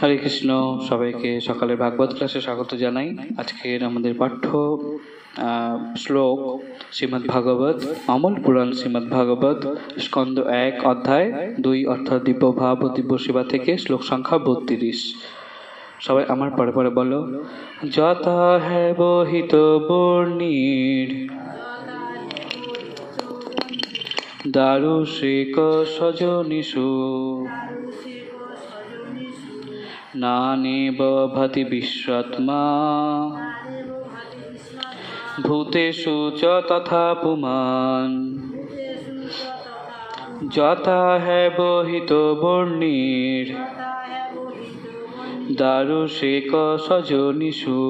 হরে কৃষ্ণ। সবাইকে সকালের ভাগবত ক্লাসে স্বাগত জানাই। আজকের আমাদের পাঠ্য শ্লোক শ্রীমদ্ ভাগবত, অমল পুরাণ শ্রীমদ্ ভাগবত, স্কন্দ 1 অধ্যায় 2 অর্থাৎ দিব্য ভাব ও দিব্য সেবা থেকে শ্লোক সংখ্যা 32। সবাই আমার পরে পরে বলো। যথা হ্যায় বহিত বর্ণীর দারুষিক সজনিষু নানেব ভাতি বিশ্বত্মা ভূতেষু চ তথা পুমাन्। যথা হ্যায় বহিত বর্ণীর দারুষিক সজনিষু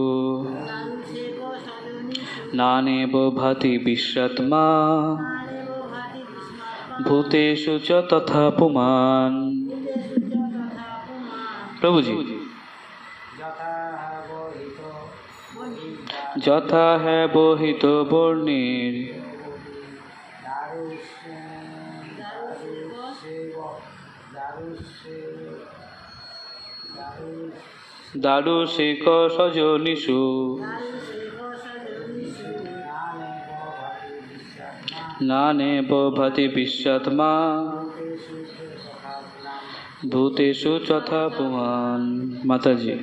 নানেব ভাতি বিশ্বত্মা ভূতেষু চ তথা পুমাन्। প্রভুজি, যথা হ্যায় বহিত বর্ণীর দারুষিক সজনিষু নানেব ভাতি বিশ্বত্মা ভূতেষু তথা পুমাन्। মাতাজি,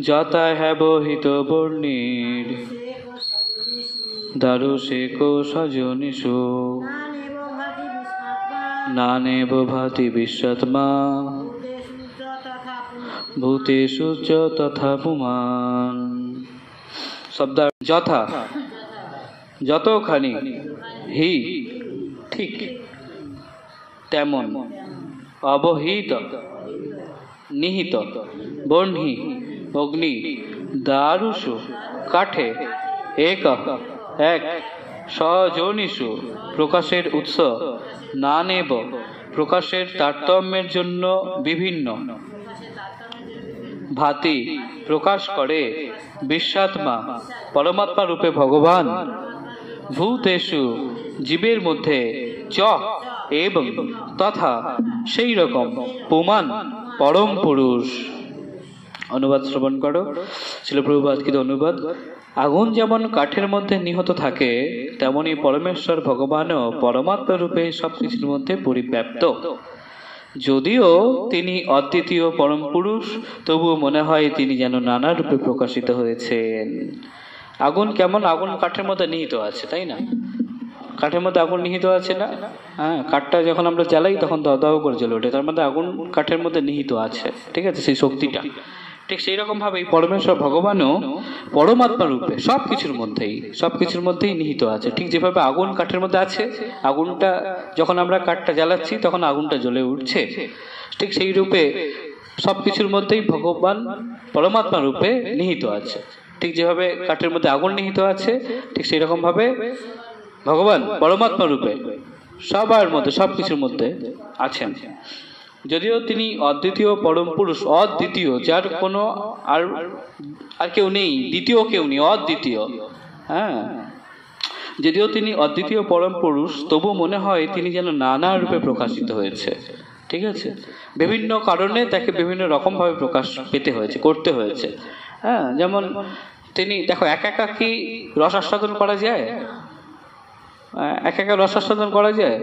যথা হ্যায় বহিত বর্ণীর দারুষিক সজনিষু নানেব ভাতি বিশ্বত্মা ভূতেষু চ তথা পুমাन्। শব্দ যথা যতখানি, হি ঠিক, তেমন, অবহিত নিহিত, বহ্নি অগ্নি, দারুষু কাঠে, এক এক, সজনিষু প্রকাশের উৎস, নানেব প্রকাশের তারতম্যের জন্য বিভিন্ন, ভাতি প্রকাশ করে, বিশ্বাত্মা পরমাত্মা রূপে ভগবান, ভূতেষু জীবের মধ্যে, চ এবং তথা সেই রকম, পুমাन् পরম পুরুষ। অনুবাদ শ্রবণ করো। ছিল প্রভুপাদকৃত অনুবাদ। আগুন যেমন কাঠের মধ্যে নিহত থাকে, তেমনি পরমেশ্বর ভগবানও পরমাত্মা রূপে সবকিছুর মধ্যে পরিব্যাপ্ত। যদিও তিনি অদ্বিতীয় পরম পুরুষ, তবুও মনে হয় তিনি যেন নানা রূপে প্রকাশিত হয়েছেন। আগুন কেমন? আগুন কাঠের মধ্যে নিহিত আছে, তাই না? কাঠের মধ্যে আগুন নিহিত আছে না? হ্যাঁ, কাঠটা যখন আমরা জ্বালাই তখন দাও করে জ্বলে ওঠে, তার মধ্যে আগুন কাঠের মধ্যে নিহিত আছে, ঠিক আছে, সেই শক্তিটা। ঠিক সেই রকম ভাবে পরমেশ্বর ভগবানও পরমাত্মা রূপে সবকিছুর মধ্যেই নিহিত আছে। ঠিক যেভাবে আগুন কাঠের মধ্যে আছে, আগুনটা যখন আমরা কাঠটা জ্বালাচ্ছি তখন আগুনটা জ্বলে উঠছে, ঠিক সেই রূপে সবকিছুর মধ্যেই ভগবান পরমাত্মা রূপে নিহিত আছে। ঠিক যেভাবে কাঠের মধ্যে আগুন নিহিত আছে, ঠিক সেই রকম ভাবে ভগবান পরমাত্মা রূপে সবার মধ্যে, সবকিছুর মধ্যে আছেন। যদিও তিনি অদ্বিতীয় পরম পুরুষ, অদ্বিতীয়, যার কোনো আর কেউ নেই, দ্বিতীয় কেউ নেই, অদ্বিতীয়। হ্যাঁ, যদিও তিনি অদ্বিতীয় পরম পুরুষ, তবু মনে হয় তিনি যেন নানা রূপে প্রকাশিত হয়েছে। ঠিক আছে, বিভিন্ন কারণে তাকে বিভিন্ন রকম ভাবে প্রকাশ পেতে হয়েছে, করতে হয়েছে। হ্যাঁ, যেমন তিনি দেখো, একা কি রস আস্বাদন করা যায়? একা রস আস্বাদন করা যায়?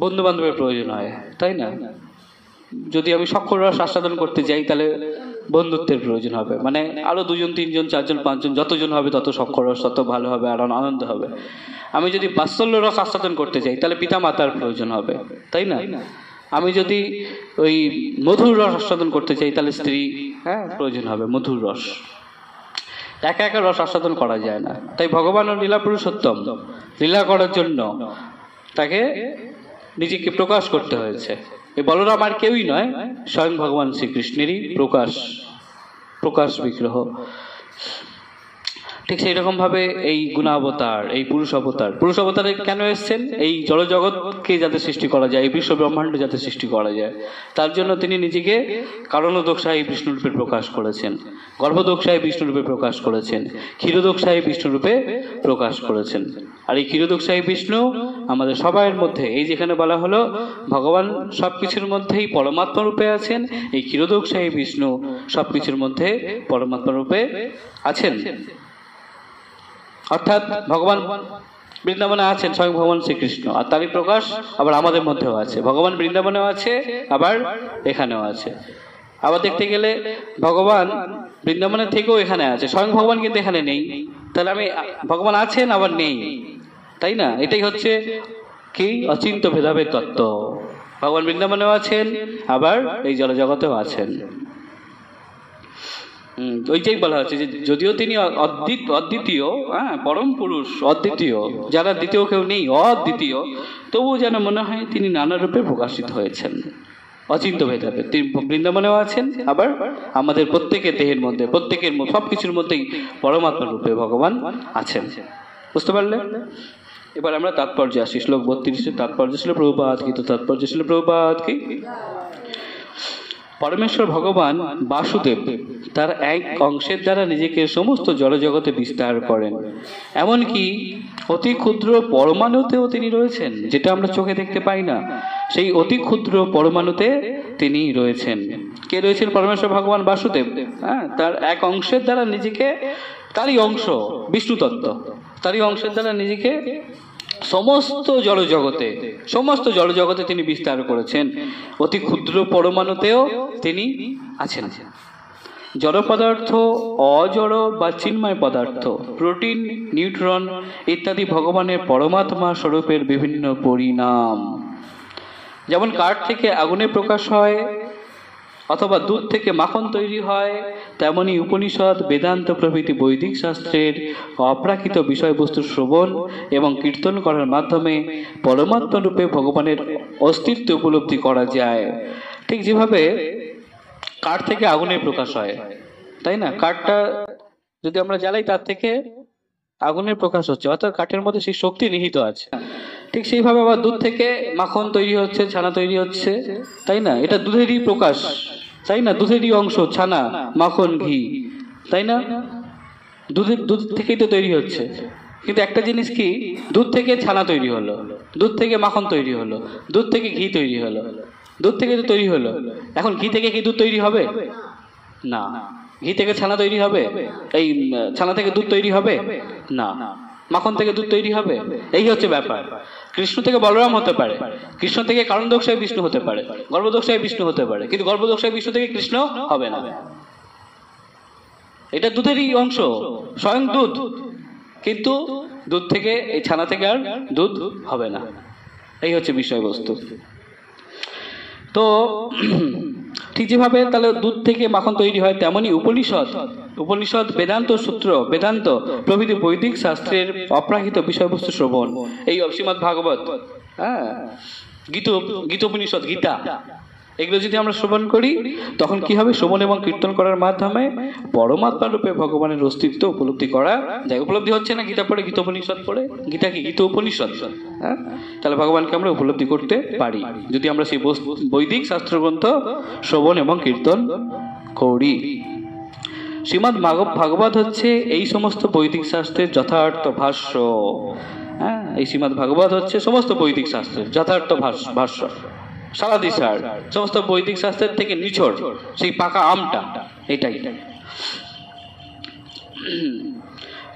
বন্ধু বান্ধবের প্রয়োজন হয়, তাই না? যদি আমি সক্ষর রস আস্বাদন করতে যাই তাহলে বন্ধুত্বের প্রয়োজন হবে, মানে আরো 2 জন 3 জন 4 জন 5 জন, যতজন হবে তত সক্ষর রস তত ভালো হবে, আর আনন্দ হবে। আমি যদি বাৎসল্য রস আস্বাদন করতে যাই তাহলে পিতা মাতার প্রয়োজন হবে, তাই না? আমি যদি ওই মধুর রস আস্বাদন করতে চাই তাহলে স্ত্রী প্রয়োজন হবে, মধুর রস। একা রস আস্বাদন করা যায় না। তাই ভগবান ও লীলা পুরুষোত্তম, লীলা করার জন্য তাকে নিজেকে প্রকাশ করতে হয়েছে। এই বলরাম আর কেউই নয়, স্বয়ং ভগবান শ্রীকৃষ্ণেরই প্রকাশ বিগ্রহ। ঠিক সেই রকম ভাবে এই গুণাবতার, এই পুরুষ অবতারে কেন এসছেন? এই জড়জগৎকে যাতে সৃষ্টি করা যায়, এই বিশ্ব ব্রহ্মাণ্ড যাতে সৃষ্টি করা যায়, তার জন্য তিনি নিজেকে কারণোদকশায়ী বিষ্ণুরূপে প্রকাশ করেছেন, গর্ভদোকশায়ী বিষ্ণুরূপে প্রকাশ করেছেন, ক্ষীরোদকশায়ী বিষ্ণুরূপে প্রকাশ করেছেন। আর এই ক্ষীরোদকশায়ী বিষ্ণু আমাদের সবার মধ্যে, এই যেখানে বলা হলো ভগবান সবকিছুর মধ্যেই পরমাত্মা রূপে আছেন, এই ক্ষীরোদকশায়ী বিষ্ণু সবকিছুর মধ্যে পরমাত্মা রূপে আছেন। অর্থাৎ ভগবান বৃন্দাবনে আছেন, স্বয়ং ভগবান শ্রীকৃষ্ণ, আর তারই প্রকাশ আবার আমাদের মধ্যেও আছে। ভগবান বৃন্দাবনেও আছে, আবার এখানেও আছে। আবার দেখতে গেলে ভগবান বৃন্দাবনের থেকেও এখানে আছে, স্বয়ং ভগবান কিন্তু এখানে নেই। তাহলে ভগবান আছেন আবার নেই, তাই না? এটাই হচ্ছে কি অচিন্ত ভেদাভেদ তত্ত্ব। ভগবান বৃন্দাবনেও আছেন, আবার এই জড়জগতেও আছেন। ওইটাই বলা হচ্ছে যে যদিও তিনি অদ্বিতীয়, পরম পুরুষ, অদ্বিতীয়, যারা দ্বিতীয় কেউ নেই, অদ্বিতীয়, তবুও যেন মনে হয় তিনি নানা রূপে প্রকাশিত হয়েছেন, অচিন্ত ভেদাভেদ। তিনি বৃন্দাবনেও আছেন, আবার আমাদের প্রত্যেকের দেহের মধ্যে, প্রত্যেকের সবকিছুর মধ্যেই পরমাত্মা রূপে ভগবান আছেন। বুঝতে পারলে? এবার আমরা তাৎপর্যে আসি। শ্লোক 32 তাৎপর্য ছিল প্রভুপাদ কি, তো তাৎপর্য ছিল প্রভুপাদ কি। পরমেশ্বর ভগবান বাসুদেব তার এক অংশের দ্বারা নিজেকে সমস্ত জড়জগতে বিস্তার করেন। এমনকি অতি ক্ষুদ্র পরমাণুতেও তিনি রয়েছেন, যেটা আমরা চোখে দেখতে পাই না, সেই অতি ক্ষুদ্র পরমাণুতে তিনি রয়েছেন। কে রয়েছেন? পরমেশ্বর ভগবান বাসুদেব। তার এক অংশের দ্বারা নিজেকে, তারই অংশ বিষ্ণু তত্ত্ব, তারই অংশের দ্বারা নিজেকে সমস্ত জড়জগতে তিনি বিস্তার করেছেন। অতি ক্ষুদ্র পরমাণুতেও তিনি আছেন। জড় পদার্থ, অজড় বা চিন্ময় পদার্থ, প্রোটিন, নিউট্রন ইত্যাদি ভগবানের পরমাত্মা স্বরূপের বিভিন্ন পরিণাম। যেমন কাঠ থেকে আগুনে প্রকাশ হয় অথবা দুধ থেকে মাখন তৈরি হয়, তেমনি উপনিষদ, বেদান্ত প্রভৃতি বৈদিক শাস্ত্রের অপ্রাকৃত বিষয়বস্তু শ্রবণ এবং কীর্তন করার মাধ্যমে পরমাত্মা রূপে ভগবানের অস্তিত্ব উপলব্ধি করা যায়। ঠিক যেভাবে কাঠ থেকে আগুনের প্রকাশ হয়, তাই না? কাঠটা যদি আমরা জ্বালাই, তার থেকে আগুনের প্রকাশ হচ্ছে, অর্থাৎ কাঠের মধ্যে সেই শক্তি নিহিত আছে। ঠিক সেইভাবে আবার দুধ থেকে মাখন তৈরি হচ্ছে, ছানা তৈরি হচ্ছে, তাই না? এটা দুধেরই প্রকাশ, তাই না? দুধেরই অংশ, ছানা, মাখন, ঘি, তাই না? দুধ থেকেই তো তৈরি হচ্ছে। কিন্তু একটা জিনিস কি, দুধ থেকে ছানা তৈরি হলো, দুধ থেকে মাখন তৈরি হলো, দুধ থেকে ঘি তৈরি হলো, দুধ থেকে তো তৈরি হলো। এখন ঘি থেকে কি দুধ তৈরি হবে? না। ঘি থেকে ছানা তৈরি হবে? এই ছানা থেকে দুধ তৈরি হবে? না। মাখন থেকে দুধ তৈরি হবে? এই হচ্ছে ব্যাপার। কৃষ্ণ থেকে বলরাম হতে পারে, কৃষ্ণ থেকে কারণদোষায় বিষ্ণু হতে পারে, গর্ভদোষায় বিষ্ণু হতে পারে, কিন্তু গর্ভদোষায় বিষ্ণু থেকে কৃষ্ণ হবে না। এটা দুধেরই অংশ, স্বয়ং দুধ, কিন্তু দুধ থেকে, এই ছানা থেকে আর দুধ হবে না। এই হচ্ছে বিষয়বস্তু। তো ঠিক যেভাবে তাহলে দুধ থেকে মাখন তৈরি হয়, তেমনি উপনিষদ, বেদান্ত সূত্র, বেদান্ত প্রভৃতি বৈদিক শাস্ত্রের অপ্রাকৃত বিষয়বস্তু শ্রবণ, এই শ্রীমদ্ ভাগবত, গীতোপনিষদ, গীতা, এগুলো যদি আমরা শ্রবণ করি, তখন কি হবে? শ্রবণ এবং কীর্তন করার মাধ্যমে পরমাত্মা রূপে ভগবানের অস্তিত্ব উপলব্ধি করা যায়। উপলব্ধি হচ্ছে না গীতা পড়ে, গীতোপনিষদ পড়ে, গীতা কি গীতোপনিষদ, তাহলে ভগবানকে আমরা উপলব্ধি করতে পারি যদি আমরা সেই বৈদিক শাস্ত্রগ্রন্থ শ্রবণ এবং কীর্তন করি। শ্রীমদ্ ভাগবত হচ্ছে এই সমস্ত বৈদিক শাস্ত্রের যথার্থ ভাষ্য। এই শ্রীমদ্ ভাগবত হচ্ছে সমস্ত বৈদিক শাস্ত্রের যথার্থ ভাষ্য, সারাদিশার, সমস্ত বৈদিক শাস্ত্রের থেকে নিছড়, সেই পাকা আমটা, এটাই।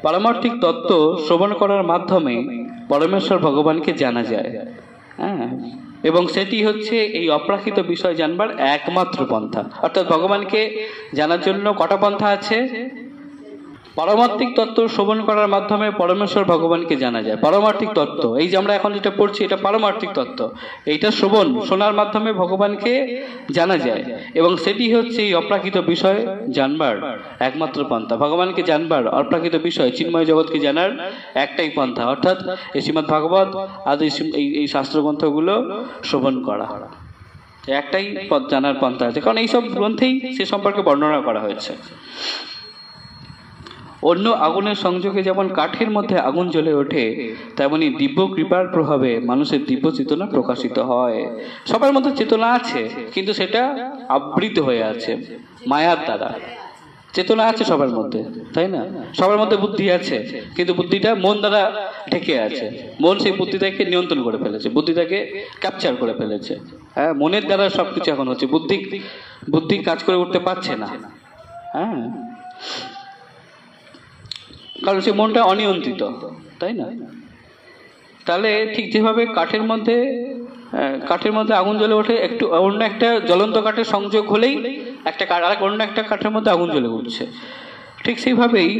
পারমার্থিক তত্ত্ব শ্রবণ করার মাধ্যমে পরমেশ্বর ভগবানকে জানা যায়, এবং সেটি হচ্ছে এই অপ্রাকৃত বিষয় জানবার একমাত্র পন্থা। অর্থাৎ ভগবানকে জানার জন্য কটা পন্থা আছে? পারমার্থিক তত্ত্ব শ্রবণ করার মাধ্যমে পরমেশ্বর ভগবানকে জানা যায়। পারমার্থিক তত্ত্ব, এই যে আমরা এখন যেটা পড়ছি, এটা পারমার্থিক তত্ত্ব। এইটা শোনার মাধ্যমে ভগবানকে জানা যায়, এবং সেটি হচ্ছে এই অপ্রাকৃত বিষয় জানবার একমাত্র পন্থা। ভগবানকে জানবার, অপ্রাকৃত বিষয় চিন্ময় জগৎকে জানার একটাই পন্থা, অর্থাৎ এই শ্রীমদ্ ভাগবত আর এই শাস্ত্রগ্রন্থগুলো শ্রবণ করা, একটাই জানার পন্থা আছে। কারণ এইসব গ্রন্থেই সে সম্পর্কে বর্ণনা করা হয়েছে। অন্য আগুনের সংযোগে যেমন কাঠের মধ্যে আগুন জ্বলে ওঠে, তেমনি দিব্য কৃপার প্রভাবে মানুষের দিব্য চেতনা প্রকাশিত হয়। সবার মধ্যে চেতনা আছে, কিন্তু সেটা আবৃত হয়ে আছে মায়ার দ্বারা। চেতনা আছে সবার মধ্যে, তাই না? সবার মধ্যে বুদ্ধি আছে, কিন্তু বুদ্ধিটা মন দ্বারা ঢেকে আছে। মন সেই বুদ্ধিটাকে নিয়ন্ত্রণ করে ফেলেছে, বুদ্ধিটাকে ক্যাপচার করে ফেলেছে। হ্যাঁ, মনের দ্বারা সবকিছু এখন হচ্ছে, বুদ্ধি কাজ করে উঠতে পারছে না। হ্যাঁ, কারণ সে মনটা অনিয়ন্ত্রিত, তাই না? তাহলে ঠিক যেভাবে কাঠের মধ্যে আগুন জ্বলে ওঠে, একটু অন্য একটা জ্বলন্ত কাঠের সংযোগ হলেই অন্য একটা কাঠের মধ্যে আগুন জ্বলে উঠছে। ঠিক সেইভাবেই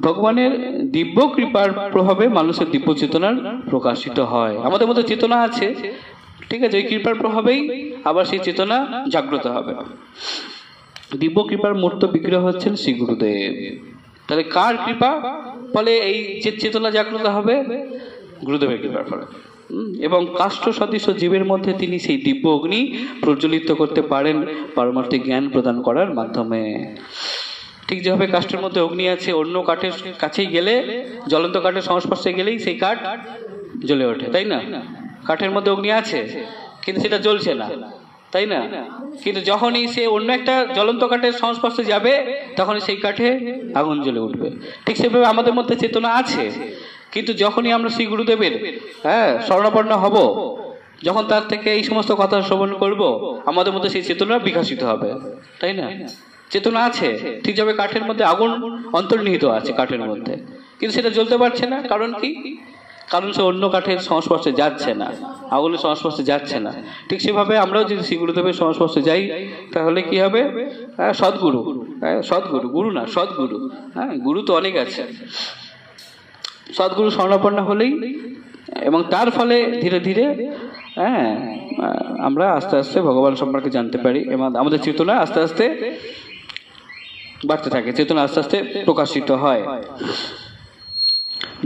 ভগবানের দিব্য কৃপার প্রভাবে মানুষের দিব্য চেতনার প্রকাশিত হয়। আমাদের মধ্যে চেতনা আছে, ঠিক আছে, ওই কৃপার প্রভাবেই আবার সেই চেতনা জাগ্রত হবে। দিব্য কৃপার মূর্ত বিগ্রহ হচ্ছেন শ্রী গুরুদেব। তাহলে কার কৃপা ফলে এই চেতনা জাগ্রত হবে? গুরুদেবের কৃপার ফলে। এবং কাষ্ঠ সদৃশ জীবের মধ্যে তিনি সেই দিব্য অগ্নি প্রজ্বলিত করতে পারেন পারমার্থিক জ্ঞান প্রদান করার মাধ্যমে। ঠিক যেভাবে কাষ্ঠের মধ্যে অগ্নি আছে, অন্য কাঠের কাছেই গেলে, জ্বলন্ত কাঠের সংস্পর্শে গেলেই সেই কাঠ জ্বলে ওঠে, তাই না? কাঠের মধ্যে অগ্নি আছে, কিন্তু সেটা জ্বলছে না, তাই না? কিন্তু যখনই সে অন্য একটা জ্বলন্ত কাঠের সংস্পর্শে যাবে, তখনই সেই কাঠে আগুন জ্বলে উঠবে। ঠিক সেভাবে আমাদের মধ্যে চেতনা আছে, কিন্তু যখনই আমরা শ্রী গুরুদেবের শরণাপন্ন হব, যখন তার থেকে এই সমস্ত কথা শ্রবণ করব, আমাদের মধ্যে সেই চেতনা বিকশিত হবে, তাই না? চেতনা আছে, ঠিক যেভাবে কাঠের মধ্যে আগুন অন্তর্নিহিত আছে কাঠের মধ্যে, কিন্তু সেটা জ্বলতে পারছে না। কারণ কি? কারণ সে অন্য কাঠের সংস্পর্শে যাচ্ছে না, আগুনের সংস্পর্শে যাচ্ছে না। ঠিক সেভাবে আমরাও যদি শ্রী গুরুদেবের সংস্পর্শে যাই, তাহলে কি হবে? সদ্গুরু, গুরু না, সদ্গুরু। হ্যাঁ, গুরু তো অনেক আছে। সদ্গুরু শরণাপন্ন হলেই, এবং তার ফলে ধীরে ধীরে আমরা আস্তে আস্তে ভগবান সম্পর্কে জানতে পারি, এবং আমাদের চেতনা আস্তে আস্তে বাড়তে থাকে, চেতনা আস্তে আস্তে প্রকাশিত হয়।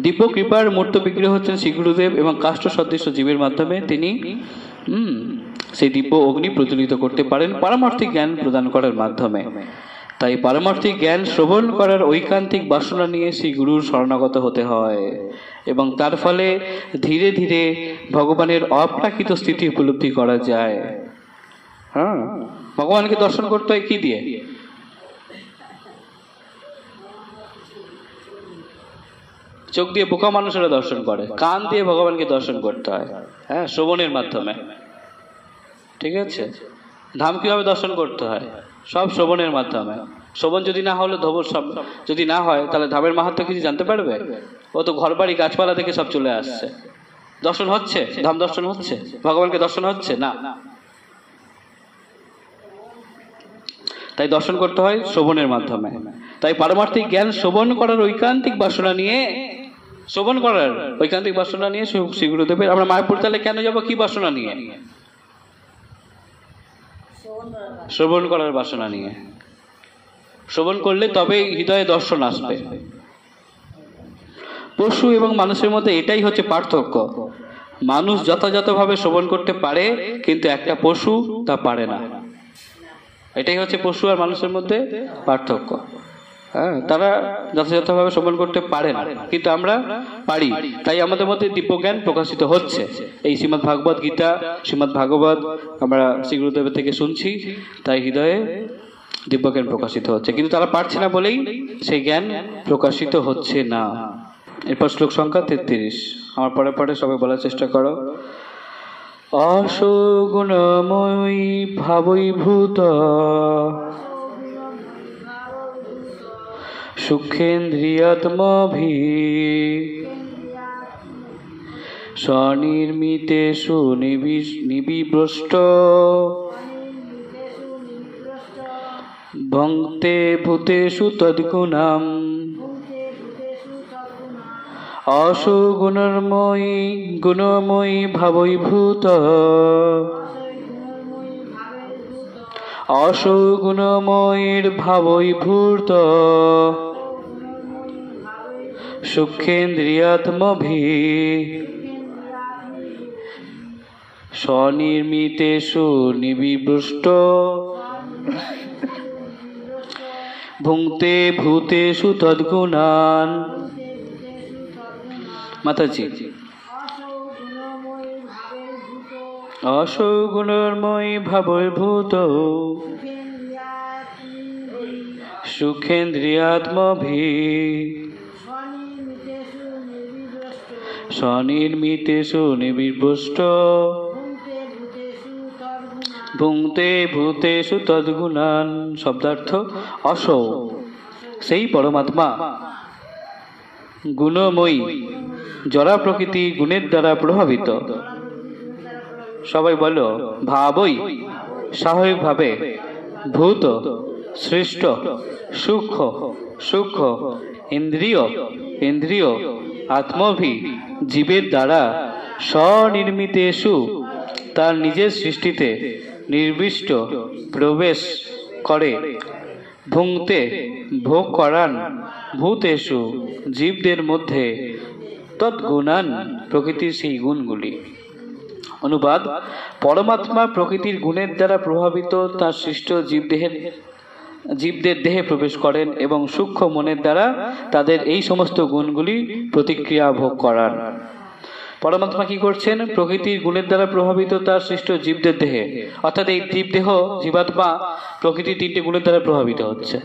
দিব্য কৃপার মূর্ত বিগ্রহ হচ্ছেন শ্রী গুরুদেব, এবং কাষ্ঠ সদৃশ জীবের মাধ্যমে তিনি সেই দিব্য অগ্নি প্রজ্বলিত করতে পারেন পারমার্থিক জ্ঞান প্রদান করার মাধ্যমে। তাই পারমার্থিক জ্ঞান শ্রবণ করার ঐকান্তিক বাসনা নিয়ে শ্রী গুরুর শরণাগত হতে হয়, এবং তার ফলে ধীরে ধীরে ভগবানের অপ্রাকৃত স্থিতি উপলব্ধি করা যায়। হ্যাঁ, ভগবানকে দর্শন করতে হয় কি দিয়ে? চোখ দিয়ে বোকা মানুষেরা দর্শন করে, কান দিয়ে ভগবানকে দর্শন করতে হয়। হ্যাঁ, শ্রবণের মাধ্যমে। ঠিক আছে, ধাম কিভাবে দর্শন করতে হয়? সব শ্রবণের মাধ্যমে। শ্রবণ যদি না হলে, যদি না হয়, তাহলে ধামের মাহাত্ম্য কিছু জানতে পারবে? ও তো ঘর বাড়ি গাছপালা থেকে সব চলে আসছে। দর্শন হচ্ছে? ধাম দর্শন হচ্ছে? ভগবানকে দর্শন হচ্ছে না। তাই দর্শন করতে হয় শ্রবণের মাধ্যমে। তাই পারমার্থিক জ্ঞান শ্রবণ করার ঐকান্তিক বাসনা নিয়ে শ্রী গুরুদেবের, আমরা মায়াপুর তাহলে কেন যাবো? কি বাসনা নিয়ে? শ্রবণ করার বাসনা নিয়ে। শ্রবণ করলে তবেই হৃদয়ে দর্শন আসবে। পশু এবং মানুষের মধ্যে এটাই হচ্ছে পার্থক্য। মানুষ যথাযথভাবে শ্রবণ করতে পারে, কিন্তু একটা পশু তা পারে না। এটাই হচ্ছে পশু আর মানুষের মধ্যে পার্থক্য। হ্যাঁ, তারা যথাযথভাবে শ্রবণ করতে পারে না, কিন্তু আমরা পারি। তাই আমাদের মধ্যে দিব্যজ্ঞান প্রকাশিত হচ্ছে। এই শ্রীমদ্ ভাগবত গীতা, শ্রীমদ্ ভাগবত আমরা শ্রী গুরুদেবের থেকে শুনছি, তাই হৃদয়ে দিব্যজ্ঞান প্রকাশিত হচ্ছে, কিন্তু তারা পারছে না বলেই সেই জ্ঞান প্রকাশিত হচ্ছে না। এরপর শ্লোক সংখ্যা 33, আমার পরে পরে সবাই বলার চেষ্টা করো। অসগুণময়ী ভাবৈভূত সুখেন্দ্রিয়াত্মভি স্বনির্মিতেষু নিবিভ্রষ্ট ভঙ্ক্তে ভূতেষু তদ্গুণাম। গুণময়ী ভাবৈভূত অসগুণময়ীর ভাবৈভূত সুখেন্দ্রিয়াত্মভি স্বনির্মিতেষু নিবিভ্রষ্ট ভুঙ্ক্তে ভূতেষু তদ্গুণান। মাতাজি, অসৌ গুণময়ী ভাবৈর্ভূত সুখেন্দ্রিয়াত্মভি স্বনির্মিতেষু নিবির্বষ্ট ভুঙ্ক্তে ভূতেষু তদ্গুণান। শব্দার্থ, অসৌ সেই পরমাত্মা গুণময়ী, জড়া প্রকৃতি গুণের দ্বারা প্রভাবিত। সবাই বলো, ভাবই স্বাভাবিকভাবে ভূত সৃষ্ট সূক্ষ্ম সূক্ষ্ম ইন্দ্রিয় ইন্দ্রিয় আত্মভি জীবের দ্বারা স্বনির্মিতেষু তার নিজের সৃষ্টিতে নির্বিষ্ট প্রবেশ করে। ভুঙ্ক্তে ভোগ করান, ভূতেষু জীবদের মধ্যে তদ্গুণান প্রকৃতির সেই গুণগুলি। অনুবাদ, পরমাত্মা প্রকৃতির গুণের দ্বারা প্রভাবিত তার সৃষ্ট জীবদের দেহে প্রবেশ করেন এবং সূক্ষ্ম মনের দ্বারা তাদের এই সমস্ত গুণগুলি প্রতিক্রিয়া ভোগ করান। পরমাত্মা কি করছেন? প্রকৃতির গুণের দ্বারা প্রভাবিত তার সৃষ্ট জীবদের দেহে, অর্থাৎ এই জীবদেহ জীবাত্মা প্রকৃতির 3টে গুণের দ্বারা প্রভাবিত হচ্ছে।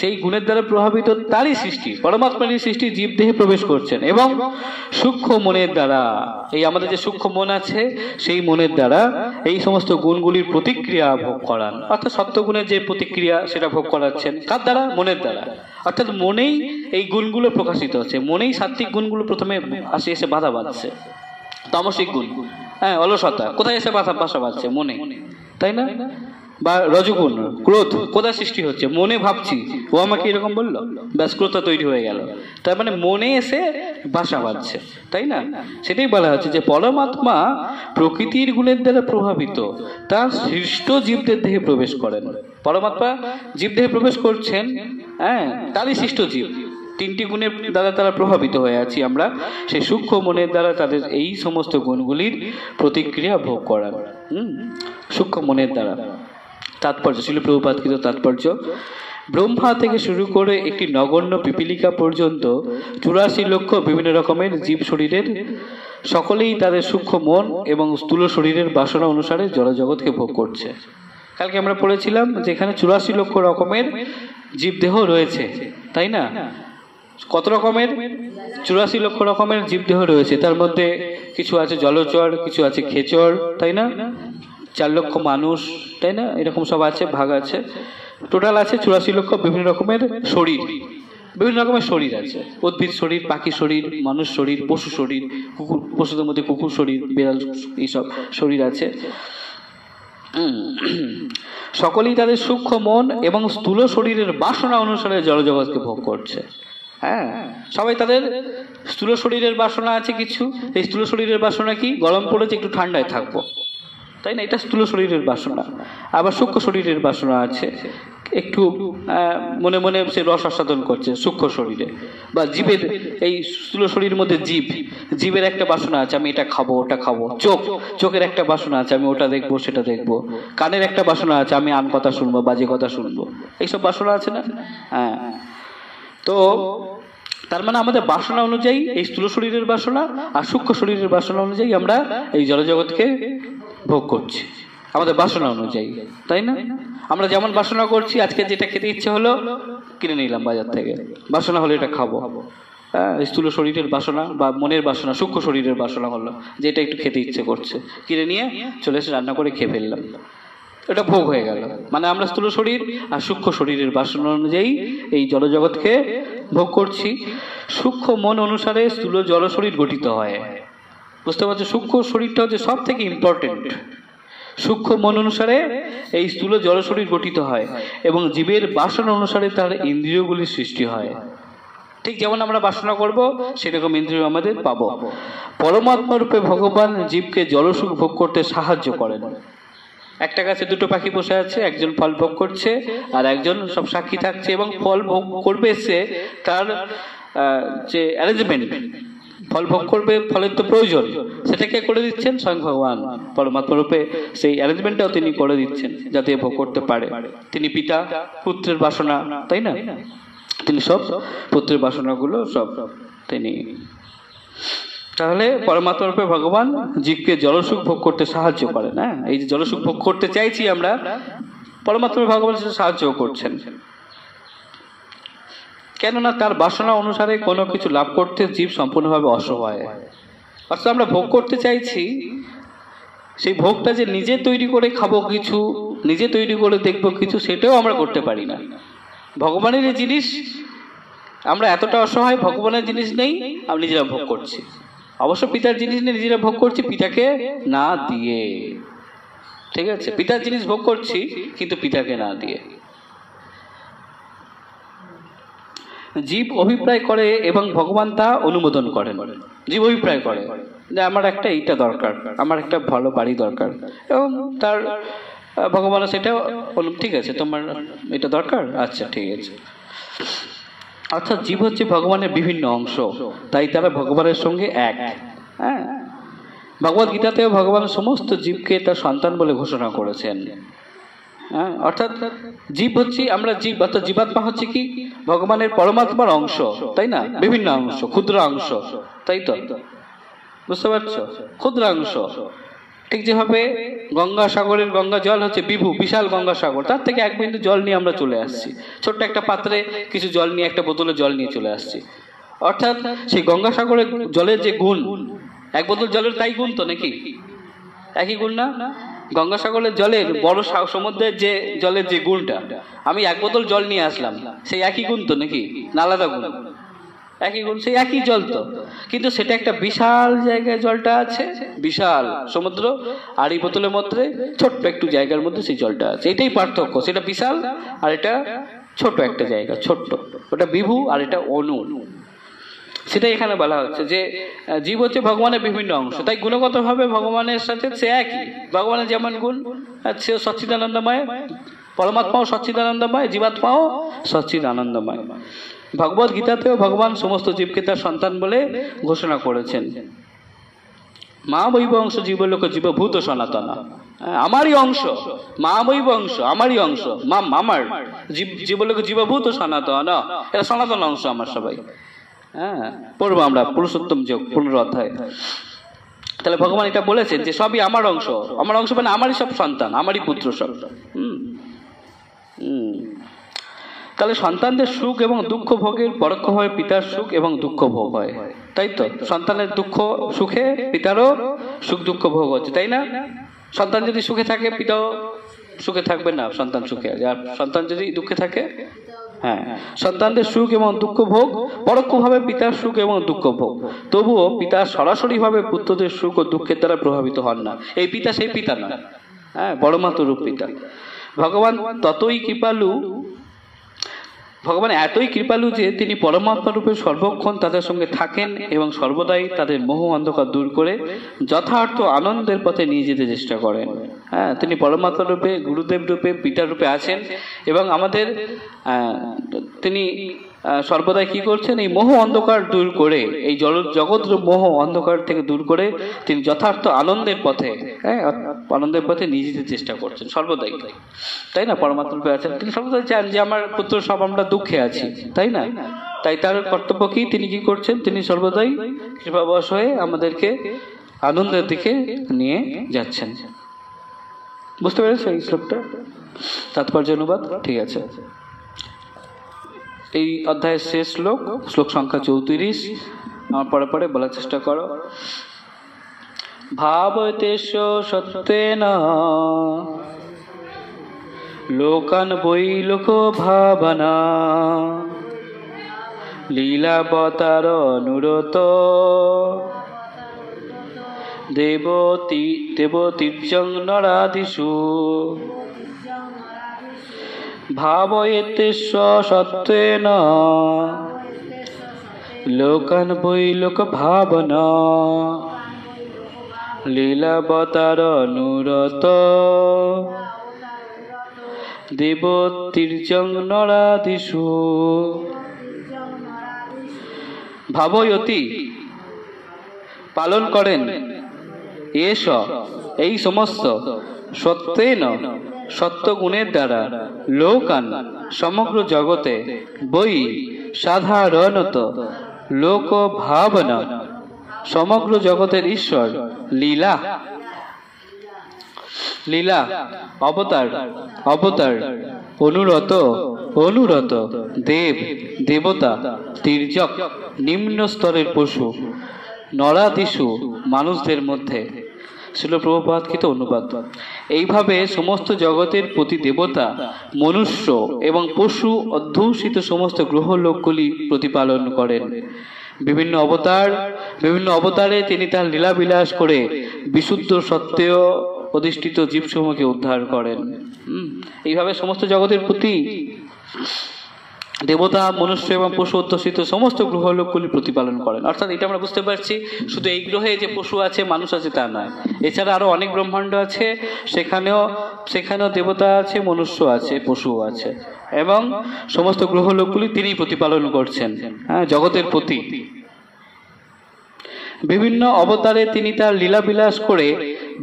সেই গুণের দ্বারা প্রভাবিত তারই সৃষ্টি, পরমাত্মারই সৃষ্টি জীব দেহে প্রবেশ করছেন এবং সূক্ষ্ম মনের দ্বারা, এই আমাদের যে সূক্ষ্ম মন আছে সেই মনের দ্বারা এই সমস্ত গুণগুলির প্রতিক্রিয়া ভোগ করান। অর্থাৎ সত্যগুণের যে প্রতিক্রিয়া সেটা ভোগ করাচ্ছেন কার দ্বারা? মনের দ্বারা। অর্থাৎ মনেই এই গুণগুলো প্রকাশিত হচ্ছে, মনেই সাত্ত্বিক গুণগুলো প্রথমে এসে বাধা বাঁধছে। তামসিক গুণ, অলসতা কোথায় এসে বাসা বাঁধছে? মনে, তাই না? বা রজগুণ ক্রোধ কোথায় সৃষ্টি হচ্ছে? মনে ভাবছি ও আমাকে এরকম বললো, ব্যাস ক্রোধটা তৈরি হয়ে গেল। তার মানে মনে এসে বাসা বাঁধছে, তাই না? সেটাই বলা হচ্ছে যে পরমাত্মা প্রকৃতির গুণের দ্বারা প্রভাবিত তার সৃষ্ট জীবদের দেহে প্রবেশ করেন। পরমাত্মা জীব দেহে প্রবেশ করছেন, তারই সৃষ্ট জীব 3টি গুণের দ্বারা তারা প্রভাবিত হয়ে আছি আমরা, সেই সূক্ষ্ম মনের দ্বারা তাদের এই সমস্ত গুণগুলির প্রতিক্রিয়া ভোগ করান। সূক্ষ্ম মনের দ্বারা। তাৎপর্য, শিল প্রভুপাদকৃত তাৎপর্য, ব্রহ্মা থেকে শুরু করে একটি নগণ্য পিপীলিকা পর্যন্ত 84 লক্ষ বিভিন্ন রকমের জীব শরীরের সকলেই তাদের সূক্ষ্ম মন এবং স্থূল শরীরের বাসনা অনুসারে জড়জগৎকে ভোগ করছে। কালকে আমরা পড়েছিলাম যে এখানে 84 লক্ষ রকমের জীবদেহ রয়েছে, তাই না? কত রকমের? 84 লক্ষ রকমের জীবদেহ রয়েছে। তার মধ্যে কিছু আছে জলচর, কিছু আছে খেচর, তাই না? 4 লক্ষ মানুষ, তাই না? এরকম সব আছে, ভাগ আছে। টোটাল আছে 84 লক্ষ বিভিন্ন রকমের শরীর, বিভিন্ন রকমের শরীর আছে। উদ্ভিদ শরীর, পাখি শরীর, মানুষ শরীর, পশু শরীর, কুকুর, পশুদের মধ্যে কুকুর শরীর, বিড়াল, এইসব শরীর আছে। সকলেই তাদের সূক্ষ্ম মন এবং স্থূল শরীরের বাসনা অনুসারে জড়জগৎকে ভোগ করছে। সবাই তাদের স্থূল শরীরের বাসনা আছে কিছু। এই স্থূল শরীরের বাসনা কি? গরম পড়েছে, একটু ঠান্ডায় থাকবো, তাই না? এটা স্থূল শরীরের বাসনা। আবার সূক্ষ্ম শরীরের বাসনা আছে, একটু মনে মনে সে রস আস্বাদন করছে সূক্ষ্ম শরীরে। বা জীবের এই স্থূল শরীরের মধ্যে জীবের একটা বাসনা আছে, আমি এটা খাবো ওটা খাবো। চোখের একটা বাসনা আছে, আমি ওটা দেখবো সেটা দেখবো। কানের একটা বাসনা আছে, আমি আন কথা শুনবো, বাজে কথা শুনবো। এইসব বাসনা আছে না? তো তার মানে আমাদের বাসনা অনুযায়ী এই স্থূল শরীরের বাসনা আর সূক্ষ্ম শরীরের বাসনা অনুযায়ী আমরা এই জড়জগৎকে ভোগ করছি, আমাদের বাসনা অনুযায়ী, তাই না? আমরা যেমন বাসনা করছি, আজকে যেটা খেতে ইচ্ছে হলো কিনে নিলাম বাজার থেকে, বাসনা হলো এটা খাবো। স্থূল শরীরের বাসনা বা মনের বাসনা, সূক্ষ্ম শরীরের বাসনা হলো যেটা একটু খেতে ইচ্ছে করছে, কিনে নিয়ে চলে এসে রান্না করে খেয়ে ফেললাম, এটা ভোগ হয়ে গেল। মানে আমরা স্থূল শরীর আর সূক্ষ্ম শরীরের বাসনা অনুযায়ী এই জড়জগৎকে ভোগ করছি। সূক্ষ্ম মন অনুসারে স্থূল জড় শরীর গঠিত হয়। বুঝতে পারছো? সূক্ষ্ম শরীরটা হচ্ছে সব থেকে ইম্পর্টেন্ট। সূক্ষ্ম মন অনুসারে এই স্থূল জড় শরীর গঠিত হয় এবং জীবের বাসনা অনুসারে তার ইন্দ্রিয়গুলির সৃষ্টি হয়। ঠিক যেমন আমরা বাসনা করব সেরকম ইন্দ্রিয় আমাদের পাবো। পরমাত্মা রূপে ভগবান জীবকে জলসুখ ভোগ করতে সাহায্য করেন। একটা গাছে 2টো পাখি বসে আছে, একজন ফল ভোগ করছে আর একজন সব সাক্ষী থাকছে এবং ফল ভোগ করবে সে, তার যে অ্যারেঞ্জমেন্ট, ফল ভোগ করবে, ফলের তো প্রয়োজন, সেটা কে করে দিচ্ছেন? স্বয়ং ভগবান পরমাত্মা রূপে সেই অ্যারেঞ্জমেন্টটাও তিনি করে দিচ্ছেন যাতে ভোগ করতে পারে। তিনি পিতা, পুত্রের বাসনা, তাই না? তিনি সব পুত্রের বাসনাগুলো সব তিনি। তাহলে পরমাত্মা রূপে ভগবান জীবকে জলসুখ ভোগ করতে সাহায্য করেন। হ্যাঁ, এই যে জলসুখ ভোগ করতে চাইছি আমরা, পরমাত্মা রূপে ভগবান সেটা সাহায্য করছেন। কেননা তার বাসনা অনুসারে কোনো কিছু লাভ করতে জীব সম্পূর্ণভাবে অসহায়। অর্থাৎ আমরা ভোগ করতে চাইছি, সেই ভোগটা যে নিজে তৈরি করে খাবো কিছু, নিজে তৈরি করে দেখবো কিছু, সেটাও আমরা করতে পারি না। ভগবানের এই জিনিস আমরা এতটা অসহায়, ভগবানের জিনিস নেই, আমরা নিজেরা ভোগ করছি। অবশ্য পিতার জিনিস নিয়ে নিজেরা ভোগ করছি পিতাকে না দিয়ে, ঠিক আছে? পিতার জিনিস ভোগ করছি কিন্তু পিতাকে না দিয়ে। জীব অভিপ্রায় করে এবং ভগবান তা অনুমোদন করেন। জীব অভিপ্রায় করে যে আমার একটা এইটা দরকার, আমার একটা ভালো বাড়ি দরকার, এবং তার ভগবান সেটা ঠিক আছে, তোমার এটা দরকার, আচ্ছা ঠিক আছে। অর্থাৎ জীব হচ্ছে ভগবানের বিভিন্ন অংশ, তাই তারা ভগবানের সঙ্গে এক। হ্যাঁ, ভগবদ গীতাতেও ভগবান সমস্ত জীবকে তার সন্তান বলে ঘোষণা করেছেন। হ্যাঁ, অর্থাৎ জীব হচ্ছে, আমরা জীব অর্থাৎ জীবাত্মা হচ্ছে কি ভগবানের পরমাত্মার অংশ, তাই না? বিভিন্ন অংশ, ক্ষুদ্র অংশ, তাই তো? বুঝতে পারছো? ক্ষুদ্র অংশ। ঠিক যেভাবে গঙ্গা সাগরের গঙ্গা জল হচ্ছে বিভু, বিশাল গঙ্গা সাগর, তার থেকে এক বিন্দু জল নিয়ে আমরা চলে আসছি, ছোট্ট একটা পাত্রে কিছু জল নিয়ে, একটা বোতলে জল নিয়ে চলে আসছি। অর্থাৎ সেই গঙ্গা সাগরের জলের যে গুণ, এক বোতল জলের তাই গুণ তো নাকি? একই গুণ না? গঙ্গাসাগরের জলের, বড় সমুদ্রের যে জলের যে গুণটা, আমি এক বোতল জল নিয়ে আসলাম, সেই একই গুণ তো নাকি? না আলাদা গুণ? একই গুণ, সেই একই জল তো, কিন্তু সেটা একটা বিশাল জায়গায় জলটা আছে, বিশাল সমুদ্র, আর এই বোতলের মধ্যে ছোট্ট একটু জায়গার মধ্যে সেই জলটা আছে। এটাই পার্থক্য, সেটা বিশাল আর এটা ছোট একটা জায়গা, ছোট্ট, ওটা বিভু আর এটা অনু। সেটাই এখানে বলা হচ্ছে যে জীব হচ্ছে ভগবানের বিভিন্ন অংশ, তাই গুণগতভাবে ভগবানের সাথে সে একই। ভগবানের যেমন গুণ, সে সচ্চিদানন্দময়, পরমাত্মাও সচ্চিদানন্দময়, জীবাত্মাও সচ্চিদানন্দময়। ভগবদ গীতাতেও ভগবান সমস্ত জীবকে তার সন্তান বলে ঘোষণা করেছেন। মা বৈব অংশ জীবলোক জীবভূত সনাতন, আমারই অংশ, মা বৈব অংশ আমারই অংশ, আমার জীবলোক জীবভূত সনাতন, এটা সনাতন অংশ আমার সবাই। হ্যাঁ, পড়বো আমরা পুরুষোত্তম যোগ 15 অধ্যায়। তাহলে ভগবান এটা বলেছেন যে সবই আমার অংশ, আমার অংশ মানে আমারই সব সন্তান, আমারই পুত্র সব। তাহলে সন্তানদের সুখ এবং দুঃখ ভোগের পরোক্ষভাবে পিতার সুখ এবং দুঃখ ভোগ হয়, তাই তো? সন্তানের দুঃখ সুখে পিতারও সুখ দুঃখ ভোগ হচ্ছে, তাই না? সন্তান যদি সুখে থাকে পিতাও সুখে থাকবে না, সন্তান সুখে, আর সন্তান যদি দুঃখে থাকে, হ্যাঁ, সন্তানদের সুখ এবং দুঃখ ভোগ পরোক্ষভাবে পিতার সুখ এবং দুঃখ ভোগ। তবুও পিতা সরাসরি ভাবে পুত্রদের সুখ ও দুঃখের দ্বারা প্রভাবিত হন না। এই পিতা সেই পিতা না, হ্যাঁ, পরমাত্ম রূপ পিতা। ভগবান ততই কৃপালু, ভগবান এতই কৃপালু যে তিনি পরমাত্মা রূপে সর্বক্ষণ তাদের সঙ্গে থাকেন এবং সর্বদাই তাদের মোহ অন্ধকার দূর করে যথার্থ আনন্দের পথে নিয়ে যেতে চেষ্টা করেন। হ্যাঁ, তিনি পরমাত্মা রূপে, গুরুদেব রূপে, পিতার রূপে আছেন এবং আমাদের তিনি সর্বদাই কি করছেন? এই মোহ অন্ধকার দূর করে, এই জগৎ মোহ অন্ধকার থেকে দূর করে তিনি যথার্থ আনন্দের পথে, হ্যাঁ, আনন্দের পথে নিয়ে যেতে চেষ্টা করছেন সর্বদাই, তাই না? পরমাত্মা রূপে আছেন তিনি, সর্বদাই চান যে আমার পুত্র সব আমরা দুঃখে আছি, তাই না? তাই তার কর্তব্য কি? তিনি কি করছেন? তিনি সর্বদাই কৃপাবশ হয়ে আমাদেরকে আনন্দের দিকে নিয়ে যাচ্ছেন। বুঝতে পেরেছো এই শ্লোকটা? তাৎপর্য অনুবাদ ঠিক আছে। এই অধ্যায়ের শেষ শ্লোক, শ্লোক সংখ্যা 34, আমার পরে পরে বলার চেষ্টা করো। ভাবতেশ সত্যেন লোকান বৈলোক ভাবনা লীলাবতার অনুরত দেবতীর্যং নরাদিষু ভাবয়েতেশ সত্যেন লোকান বৈলোক ভাবনা লীলাবতার অনুরত দেবতীর্যং নরাদিষু। ভাবয়তি পালন করেন। এস এই সমস্ত সত্যেন সত্যগুণের দ্বারা লোকান সমগ্র জগতে বই সাধারণত লোক ভাবনা সমগ্র জগতের ঈশ্বর লীলা লীলা অবতার অবতার অনুরত অনুরত দেব দেবতা তির্যক নিম্ন স্তরের পশু নরাদিশু মানুষদের মধ্যে ছিল প্রভুপাদকৃত অনুবাদ। এইভাবে সমস্ত জগতের প্রতি দেবতা মনুষ্য এবং পশু অধ্যুষিত সমস্ত গ্রহলোকগুলি প্রতিপালন করেন। বিভিন্ন অবতারে তিনি তার লীলাবিলাস করে বিশুদ্ধ সত্ত্বেও অধিষ্ঠিত জীবসমূহকে উদ্ধার করেন। এইভাবে সমস্ত জগতের প্রতি দেবতা মনুষ্য এবং পশু অধ্যুষিত সমস্ত গ্রহলোকগুলি প্রতিপালন করেন। অর্থাৎ এটা আমরা বুঝতে পারছি শুধু এই গ্রহে যে পশু আছে মানুষ আছে তা নয়, এছাড়া আরো অনেক ব্রহ্মাণ্ড আছে, সেখানেও দেবতা আছে, মনুষ্য আছে, পশু আছে, এবং সমস্ত গ্রহলোকগুলি তিনি প্রতিপালন করছেন জগতের প্রতি। বিভিন্ন অবতারে তিনি তার লীলাবিলাস করে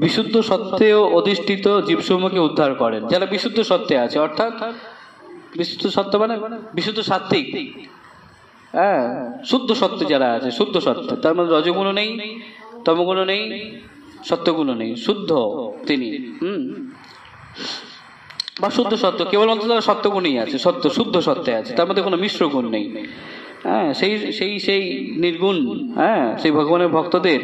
বিশুদ্ধ সত্ত্বেও অধিষ্ঠিত জীবসমূহকে উদ্ধার করেন। যারা বিশুদ্ধ সত্ত্বে আছে, অর্থাৎ বিশুদ্ধ সত্ত্ব মানে বিশুদ্ধ সাত্ত্বিক, শুদ্ধ সত্ত্বে যারা আছে, শুদ্ধ সত্ত্বে, তার মধ্যে রজগুণ নেই, তমগুণ নেই, সত্যগুণ নেই, শুদ্ধ তিনি বা শুদ্ধ সত্য, কেবলমাত্র তারা সত্যগুণই আছে, সত্য শুদ্ধ সত্ত্বে আছে, তার মধ্যে কোনো মিশ্র গুণ নেই। সেই নির্গুণ সেই ভগবানের ভক্তদের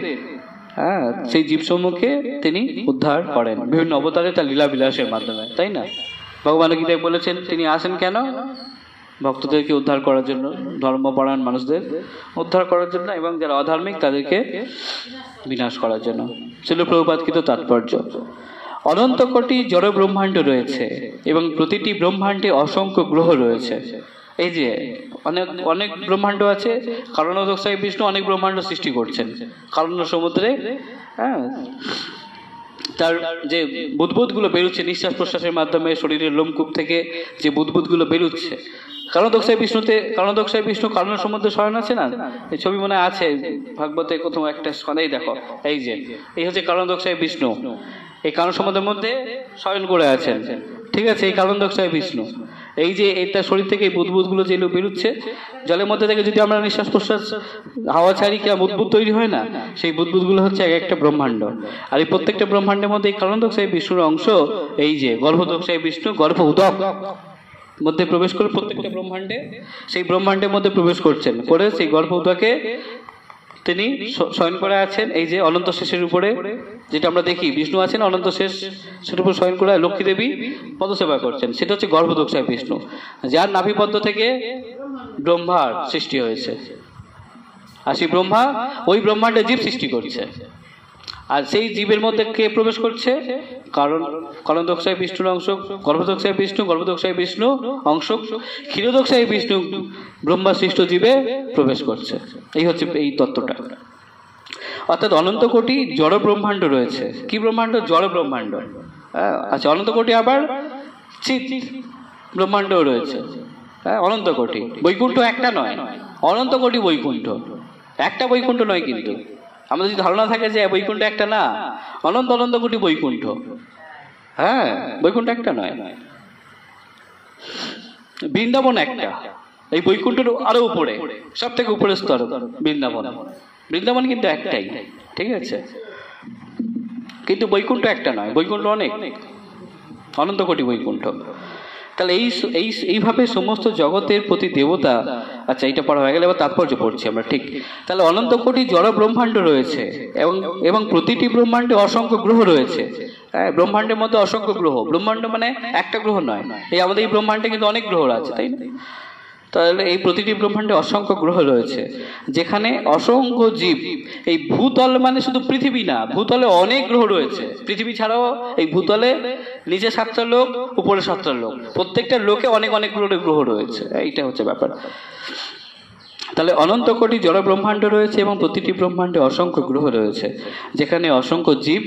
সেই জীবসমূহকে তিনি উদ্ধার করেন বিভিন্ন অবতারে তার লীলা বিলাসের মাধ্যমে, তাই না? ভগবান গীতায় বলেছেন তিনি আসেন কেন? ভক্তদেরকে উদ্ধার করার জন্য, ধর্মপরায়ণ মানুষদের উদ্ধার করার জন্য, এবং যারা অধার্মিক তাদেরকে বিনাশ করার জন্য। ছিল প্রভুপাদকৃত তাৎপর্য। অনন্ত কোটি জড় ব্রহ্মাণ্ড রয়েছে এবং প্রতিটি ব্রহ্মাণ্ডে অসংখ্য গ্রহ রয়েছে। এই যে অনেক অনেক ব্রহ্মাণ্ড আছে, কারণোদকসাই বিষ্ণু অনেক ব্রহ্মাণ্ড সৃষ্টি করছেন কারণ সমুদ্রে। তার যে বুদবুদ গুলো বেরোচ্ছে নিঃশ্বাস প্রশ্বাসের মাধ্যমে, শরীরের লোমকূপ থেকে যে বুদবুদ গুলো বেরোচ্ছে, কারণোদকসাই বিষ্ণু কারণ সমুদ্রে শয়ন আছে না, এই ছবি মনে আছে ভাগবতে কোথাও একটা সদাই দেখো, এই হচ্ছে কারণোদকসাই বিষ্ণু, এই কারণ সমুদ্রের মধ্যে শয়ন করে আছেন, ঠিক আছে? এই কারণোদকসাই বিষ্ণু, এই যে এটা শরীর থেকে এই বুদবুদ গুলো যেগুলো বেরোচ্ছে জলের মধ্যে থেকে, যদি আমরা নিঃশ্বাস প্রশ্বাস হাওয়া ছাড়ি কি বুদবুদ তৈরি হয় না? সেই বুদবুদ গুলো হচ্ছে এক একটা ব্রহ্মাণ্ড। আর এই প্রত্যেকটা ব্রহ্মাণ্ডের মধ্যে এই কারণোদকসাই বিষ্ণুর অংশ, এই যে গর্ভোদকসাই বিষ্ণু গর্ভ উদক মধ্যে প্রবেশ করে প্রত্যেকটা ব্রহ্মাণ্ডে, সেই ব্রহ্মাণ্ডের মধ্যে প্রবেশ করছেন, করে সেই গর্ভ উদকে তিনি শয়ন করে আছেন। এই যে অনন্ত শেষের উপরে যেটা আমরা দেখি, বিষ্ণু আছেন অনন্ত শেষ, সেটার উপর শয়ন করে লক্ষ্মী দেবী পদসেবা করছেন, সেটা হচ্ছে গর্ভোদকসাই বিষ্ণু, যার নাভিপদ্ম থেকে ব্রহ্মার সৃষ্টি হয়েছে। আর সেই ব্রহ্মা ওই ব্রহ্মাণ্ডে জীব সৃষ্টি করছে, আর সেই জীবের মধ্যে কে প্রবেশ করছে? কারণ কারণোদকসাই বিষ্ণুর অংশ গর্ভোদকসাই বিষ্ণু, গর্ভোদকসাই বিষ্ণু অংশ ক্ষীরোদকসাই বিষ্ণু ব্রহ্মা সৃষ্ট জীবে প্রবেশ করছে। এই হচ্ছে এই তত্ত্বটা। অর্থাৎ অনন্ত কোটি জড় ব্রহ্মাণ্ড রয়েছে। কি ব্রহ্মাণ্ড? জড় ব্রহ্মাণ্ড। আচ্ছা, অনন্ত কোটি আবার চিৎ ব্রহ্মাণ্ডও রয়েছে। অনন্ত কোটি, বৈকুণ্ঠ একটা নয়, অনন্ত কোটি বৈকুণ্ঠ, একটা বৈকুণ্ঠ নয়। কিন্তু আমাদের যদি ধারণা থাকে যে বৈকুণ্ঠ একটা, না, অনন্ত অনন্ত কোটি বৈকুণ্ঠ। বৈকুণ্ঠ একটা নয়, বৃন্দাবন একটা, এই বৈকুণ্ঠের আরো উপরে, সব থেকে উপরে স্তর বৃন্দাবন। বৃন্দাবন কিন্তু একটাই, ঠিক আছে? কিন্তু বৈকুণ্ঠ একটা নয়, বৈকুণ্ঠ অনেক, অনন্ত কোটি বৈকুণ্ঠ। তাহলে এইভাবে সমস্ত জগতের প্রতি দেবতা। আচ্ছা, এটা পড়া হয়ে গেলে এবার তাৎপর্য পড়ছি আমরা, ঠিক? তাহলে অনন্ত কোটি জড় ব্রহ্মাণ্ড রয়েছে এবং প্রতিটি ব্রহ্মাণ্ডে অসংখ্য গ্রহ রয়েছে। ব্রহ্মাণ্ডের মধ্যে অসংখ্য গ্রহ, ব্রহ্মাণ্ড মানে একটা গ্রহ নয়, এই আমাদের এই ব্রহ্মাণ্ডে কিন্তু অনেক গ্রহ আছে, তাই না? তাহলে এই প্রতিটি ব্রহ্মাণ্ডে অসংখ্য গ্রহ রয়েছে, যেখানে অসংখ্য জীব। এই ভূতল মানে শুধু পৃথিবী না, ভূতলে অনেক গ্রহ রয়েছে। পৃথিবী ছাড়াও এই ভূতলে নিচে 7টা লোক, উপরে 7টা লোক, প্রত্যেকটা লোকে অনেক অনেক গ্রহ রয়েছে। এইটা হচ্ছে ব্যাপার। তাহলে অনন্ত কোটি জড় ব্রহ্মাণ্ড রয়েছে এবং প্রতিটি ব্রহ্মাণ্ডে অসংখ্য গ্রহ রয়েছে, যেখানে অসংখ্য জীব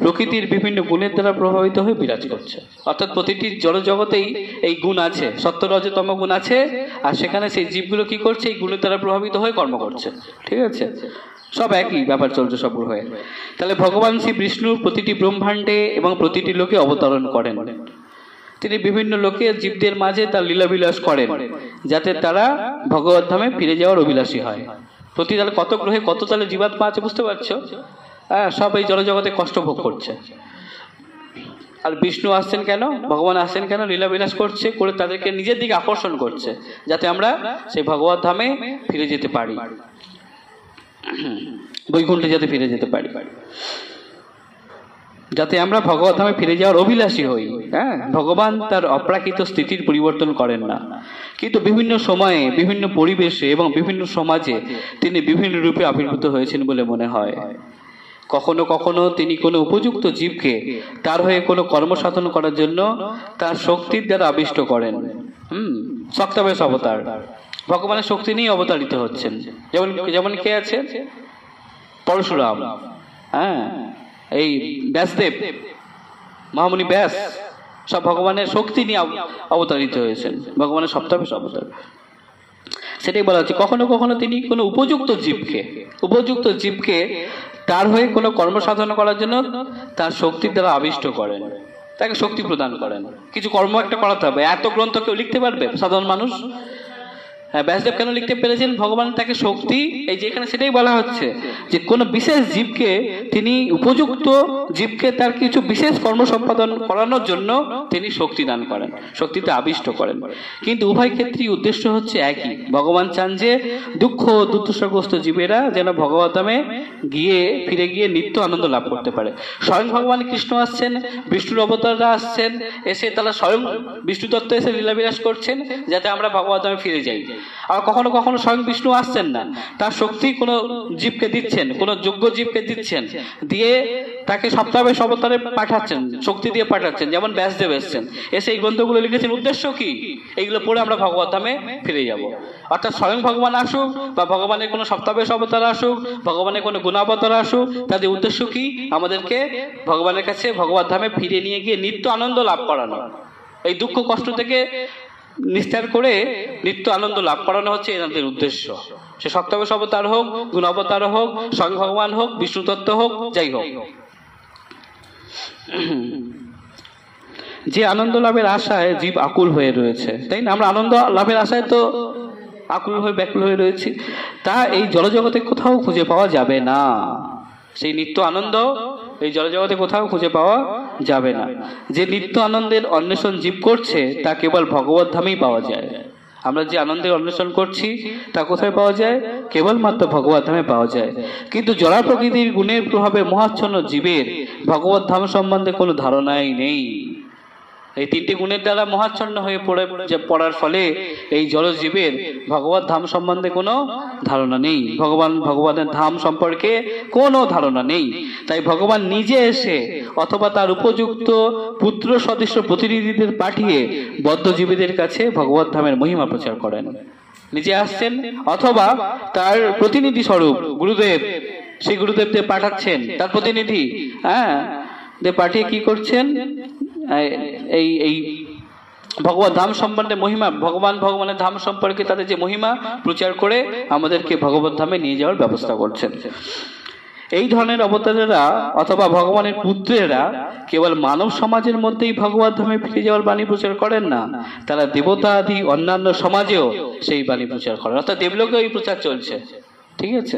প্রকৃতির বিভিন্ন গুণের দ্বারা প্রভাবিত হয়ে বিরাজ করছে। অর্থাৎ প্রতিটি জড় জগতেই এই গুণ আছে, সত্য রজতম গুণ আছে, আর সেখানে সেই জীবগুলো কি করছে, এই গুণের দ্বারা প্রভাবিত হয়ে কর্ম করছে। ঠিক আছে, সব একই ব্যাপার চলছে সব গ্রহে। তাহলে ভগবান শ্রী বিষ্ণু প্রতিটি ব্রহ্মাণ্ডে এবং প্রতিটি লোকে অবতরণ করেন। তিনি বিভিন্ন লোকে জীবদের মাঝে তার লীলাবিলাস করেন, যাতে তারা ভগবত ধামে ফিরে যাওয়ার অভিলাষী হয়। প্রতি তাহলে কত গ্রহে কত তাহলে জীবাত্মা আছে, বুঝতে পারছো? হ্যাঁ, সব এই জড়জগতে কষ্ট ভোগ করছে। আর বিষ্ণু আসছেন কেন, ভগবান আসছেন কেন? লীলাবিলাস করছে, করে তাদেরকে নিজের দিকে আকর্ষণ করছে, যাতে আমরা সেই ভগবত ধামে ফিরে যেতে পারি, বৈকুণ্ঠে যাতে ফিরে যেতে পারি, যাতে আমরা ভগবত ধামে ফিরে যাওয়ার অভিলাষী হই। হ্যাঁ, ভগবান তার অপ্রাকৃত স্থিতির পরিবর্তন করেন না, কিন্তু বিভিন্ন সময়ে বিভিন্ন পরিবেশে এবং বিভিন্ন সমাজে তিনি বিভিন্ন রূপে আবির্ভূত হয়েছেন বলে মনে হয়। কখনো কখনো তিনি কোনো উপযুক্ত জীবকে তার হয়ে কোনো কর্মসাধন করার জন্য তার শক্তির দ্বারা আবিষ্ট করেন। শক্তাবেশ অবতার, ভগবানের শক্তি নিয়ে অবতারিত হচ্ছেন। যেমন যেমন কে আছে? পরশুরাম, হ্যাঁ, এই ব্যাসদেব, মহামুনি ব্যাস, সব ভগবানের শক্তি নিয়ে অবতারিত হয়েছেন, ভগবানের সপ্তাবেশ অবতার। সেটাই বলা হচ্ছে, কখনো কখনো তিনি কোনো উপযুক্ত জীবকে তার হয়ে কোনো কর্মসাধন করার জন্য তার শক্তির দ্বারা আবিষ্ট করেন, তাকে শক্তি প্রদান করেন। কিছু কর্ম একটা করাতে হবে, এত গ্রন্থ কেউ লিখতে পারবে সাধারণ মানুষ? ব্যাসদেব কেন লিখতে পেরেছেন? ভগবান তাকে শক্তি, এই যে এখানে সেটাই বলা হচ্ছে যে কোন বিশেষ জীবকে তিনি, উপযুক্ত জীবকে তার কিছু বিশেষ কর্ম সম্পাদন করানোর জন্য তিনি শক্তি দান করেন, শক্তিতে আবিষ্ট করেন। কিন্তু উভয় ক্ষেত্রেই উদ্দেশ্য হচ্ছে একই। ভগবান চান যে দুঃখ দুর্দশাগ্রস্ত জীবেরা যেন ভগবত ধামে ফিরে গিয়ে নিত্য আনন্দ লাভ করতে পারে। স্বয়ং ভগবান কৃষ্ণ আসছেন, বিষ্ণুর অবতাররা আসছেন, এসে তারা স্বয়ং বিষ্ণু তত্ত্ব এসে লীলাবিলাস করছেন, যাতে আমরা ভগবত ধামে ফিরে যাই। আর কখনো কখনো স্বয়ং বিষ্ণু আসছেন না, তার শক্তি কোনো জীবকে দিচ্ছেন, কোনো যোগ্য জীবকে দিচ্ছেন, দিয়ে তাকে সপ্তাহেশ অবতারে পাঠাচ্ছেন, শক্তি দিয়ে পাঠাচ্ছেন। যেমন ব্যাসদেব এসছেন, এসে এই গ্রন্থগুলো লিখেছেন। উদ্দেশ্য কি? এইগুলো পড়ে আমরা ভগবত ধামে ফিরে যাব। অর্থাৎ স্বয়ং ভগবান আসুক বা ভগবানের কোনো সপ্তাহেশ অবতার আসুক, ভগবানের কোনো গুণাবতার আসুক, তাদের উদ্দেশ্য কি? আমাদেরকে ভগবানের কাছে ভগবত ধামে ফিরে নিয়ে গিয়ে নিত্য আনন্দ লাভ করানো, এই দুঃখ কষ্ট থেকে নিস্তার করে নিত্য আনন্দ লাভ করানো হচ্ছে এনাদের উদ্দেশ্য। সে সপ্তাহেশ অবতার হোক, গুণ অবতার হোক, স্বয়ং ভগবান হোক, বিষ্ণু তত্ত্ব হোক, যাই হোক। যে আনন্দ লাভের আশায় জীব আকুল হয়ে রয়েছে, তাই না? আমরা আনন্দ লাভের আশায় তো আকুল হয়ে ব্যাকুল হয়ে রয়েছি, তা এই জড়জগতে কোথাও খুঁজে পাওয়া যাবে না। সেই নিত্য আনন্দ এই জড়জগতে কোথাও খুঁজে পাওয়া যাবে না। যে নিত্য আনন্দের অন্বেষণ জীব করছে তা কেবল ভগবত ধামেই পাওয়া যায়। আমরা যে আনন্দের অন্বেষণ করছি তা কোথায় পাওয়া যায়? কেবলমাত্র ভগবত ধামে পাওয়া যায়। কিন্তু জড় প্রকৃতির গুণের প্রভাবে মোহাচ্ছন্ন জীবের ভগবত ধাম সম্বন্ধে কোনো ধারণাই নেই। এই তিনটি গুণের দ্বারা মোহাচ্ছন্ন হয়ে পড়ার ফলে এই জড়জীবের ভগবত ধাম সম্বন্ধে কোনো ধারণা নেই, ভগবানের ধাম সম্পর্কে কোনো ধারণা নেই। তাই ভগবান নিজে এসে অথবা তার উপযুক্ত পুত্র সদৃশ প্রতিনিধিদের পাঠিয়ে বদ্ধজীবীদের কাছে ভগবত ধামের মহিমা প্রচার করেন। নিজে আসছেন অথবা তার প্রতিনিধি স্বরূপ গুরুদেব, সেই গুরুদেবদের পাঠাচ্ছেন, তার প্রতিনিধি পাঠিয়ে কি করছেন? এই ভগবত ধাম সম্বন্ধে মহিমা, ভগবানের ধাম সম্পর্কে তাদের যে মহিমা প্রচার করে আমাদেরকে ভগবত ধামে নিয়ে যাওয়ার ব্যবস্থা করছেন। এই ধরনের অবতারেরা অথবা ভগবানের পুত্রেরা কেবল মানব সমাজের মধ্যেই ভগবত ধামে ফিরে যাওয়ার বাণী প্রচার করেন না, তারা দেবতা আদি অন্যান্য সমাজেও সেই বাণী প্রচার করেন। অর্থাৎ দেবলোকেও এই প্রচার চলছে। ঠিক আছে,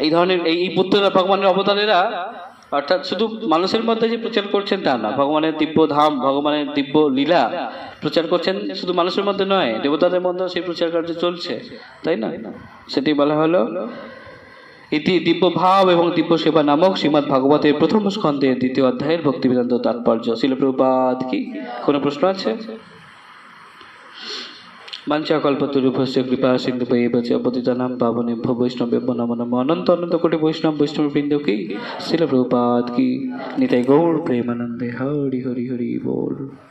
এই ধরনের এই পুত্ররা, ভগবানের অবতারেরা অর্থাৎ শুধু মানুষের মধ্যে যে প্রচার করছেন তা না, ভগবানের দিব্য ধাম, ভগবানের দিব্য লীলা প্রচার করছেন শুধু মানুষের মধ্যে নয়, দেবতাদের মধ্যেও সেই প্রচার কার্য চলছে, তাই না? সেটি বলা হলো ইতি দিব্য ভাব এবং দিব্য সেবা নামক শ্রীমদ্ ভাগবতের প্রথম স্কন্ধের 2য় অধ্যায়ের ভক্তি বেদান্ত তাৎপর্য। শিল প্রভুপাদ কি? কোনো প্রশ্ন আছে? বাঞ্ছাকল্পতরুভ্যশ্চ কৃপা সিন্ধুভ্যেব চ পতিতানাং পাবনেভ্যো বৈষ্ণবেভ্যো নমো নমঃ। অনন্ত অনন্ত কোটি বৈষ্ণববৃন্দ কি? শিল প্রভুপাদ কি? নিতাই গৌর প্রেমানন্দে। হরি হরি হরি বল।